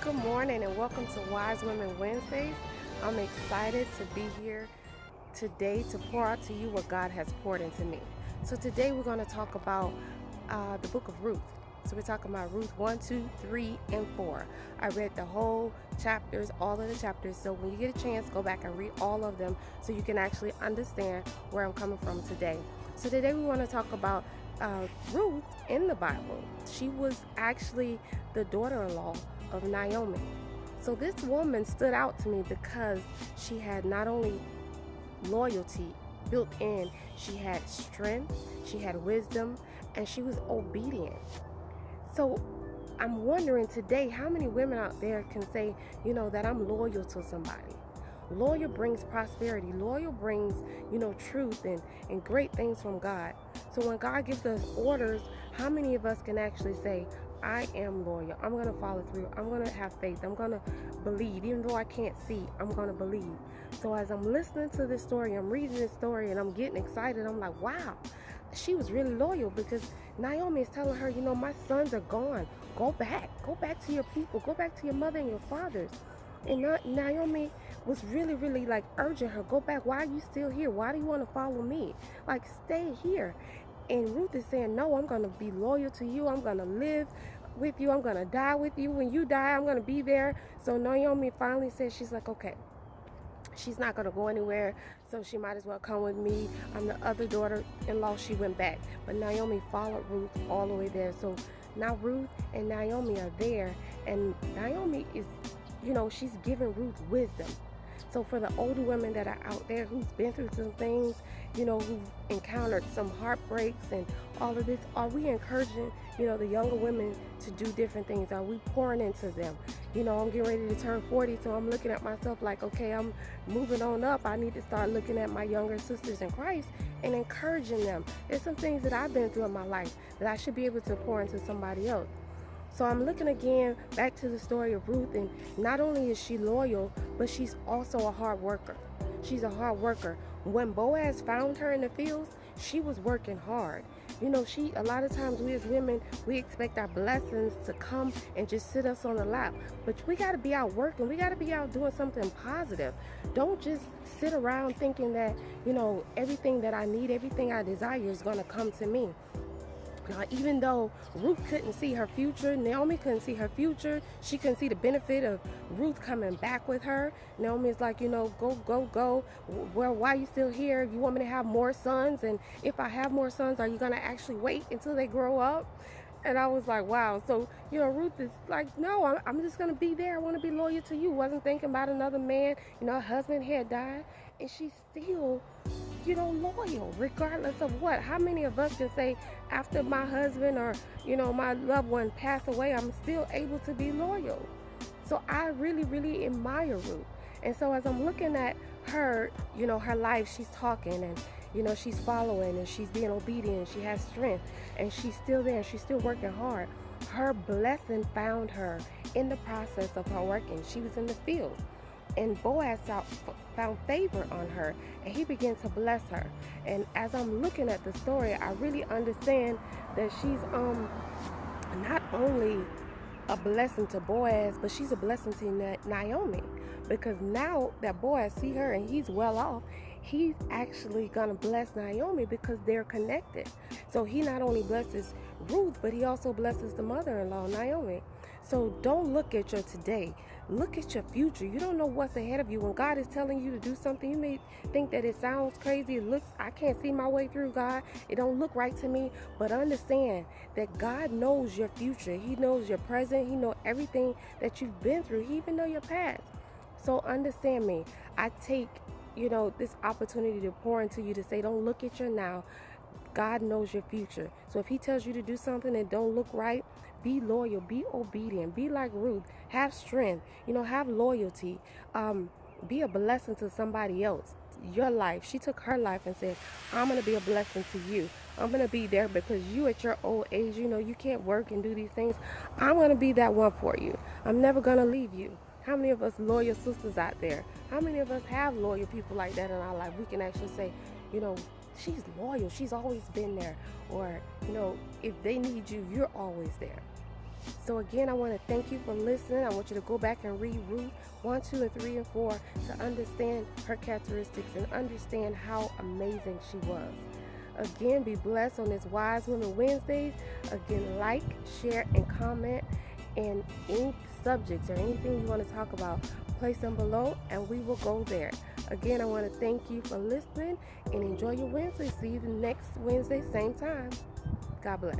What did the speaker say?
Good morning and welcome to Wise Women Wednesdays. I'm excited to be here today to pour out to you what God has poured into me. So today we're going to talk about the book of Ruth. So we're talking about Ruth 1, 2, 3, and 4. I read the whole chapters, all of the chapters. So when you get a chance, go back and read all of them so you can actually understand where I'm coming from today. So today we want to talk about Ruth in the Bible. She was actually the daughter-in-law of Naomi. So this woman stood out to me because she had not only loyalty built in, she had strength, she had wisdom, and she was obedient. So I'm wondering today how many women out there can say, that I'm loyal to somebody. Loyal brings prosperity. Loyal brings, truth and great things from God. So when God gives us orders, how many of us can actually say, I am loyal. I'm going to follow through. I'm going to have faith. I'm going to believe. Even though I can't see, I'm going to believe. So as I'm listening to this story, I'm reading this story, and I'm getting excited. I'm like, wow, she was really loyal because Naomi is telling her, my sons are gone. Go back. Go back to your people. Go back to your mother and your fathers. And Naomi was really, really like urging her, go back. Why are you still here? Why do you want to follow me? Like, stay here. And Ruth is saying, no, I'm going to be loyal to you. I'm going to live with you. I'm going to die with you. When you die, I'm going to be there. So Naomi finally says, she's like, okay, she's not going to go anywhere. So she might as well come with me. I'm the other daughter-in-law. She went back. But Naomi followed Ruth all the way there. So now Ruth and Naomi are there. And Naomi is, she's giving Ruth wisdom. So for the older women that are out there who's been through some things, who've encountered some heartbreaks and all of this, are we encouraging, the younger women to do different things? Are we pouring into them? I'm getting ready to turn 40, so I'm looking at myself like, okay, I'm moving on up. I need to start looking at my younger sisters in Christ and encouraging them. There's some things that I've been through in my life that I should be able to pour into somebody else. So I'm looking again back to the story of Ruth, and not only is she loyal, but she's also a hard worker. She's a hard worker. When Boaz found her in the fields, she was working hard. A lot of times we as women, we expect our blessings to come and just sit us on the lap. But we got to be out working. We got to be out doing something positive. Don't just sit around thinking that, everything that I need, everything I desire is going to come to me. Now, even though Ruth couldn't see her future, Naomi couldn't see her future, she couldn't see the benefit of Ruth coming back with her. Naomi's like, go. Well, why are you still here? You want me to have more sons? And if I have more sons, are you going to actually wait until they grow up? And I was like, wow. So, Ruth is like, no, I'm just going to be there. I want to be loyal to you. Wasn't thinking about another man. Her husband had died. And she's still, loyal, regardless of what. How many of us can say, after my husband or, my loved one passed away, I'm still able to be loyal? So I really, really admire Ruth. And so as I'm looking at her, her life, she's talking and, she's following and she's being obedient. She has strength and she's still there. She's still working hard. Her blessing found her in the process of her working. She was in the field. And Boaz found favor on her, and he began to bless her. And as I'm looking at the story, I really understand that she's not only a blessing to Boaz, but she's a blessing to Naomi, because now that Boaz see her and he's well off, he's actually gonna bless Naomi because they're connected. So he not only blesses Ruth, but he also blesses the mother-in-law, Naomi. So don't look at your today. Look at your future. You don't know what's ahead of you. When God is telling you to do something, you may think that it sounds crazy. It looks, I can't see my way through, God. It don't look right to me. But understand that God knows your future. He knows your present. He knows everything that you've been through. He even knows your past. So understand me. I take, this opportunity to pour into you to say, don't look at your now. God knows your future. So if he tells you to do something that don't look right, be loyal, be obedient, be like Ruth, have strength, have loyalty, be a blessing to somebody else. Your life, she took her life and said, I'm going to be a blessing to you. I'm going to be there because you at your old age, you can't work and do these things. I'm going to be that one for you. I'm never going to leave you. How many of us loyal sisters out there? How many of us have loyal people like that in our life? We can actually say, she's loyal. She's always been there. Or, if they need you, you're always there. So again, I want to thank you for listening. I want you to go back and read Ruth 1, 2, and 3, and 4 to understand her characteristics and understand how amazing she was. Again, be blessed on this Wise Women Wednesdays. Again, like, share, and comment. And any subjects or anything you want to talk about, place them below and we will go there. Again, I want to thank you for listening and enjoy your Wednesday. See you the next Wednesday, same time. God bless.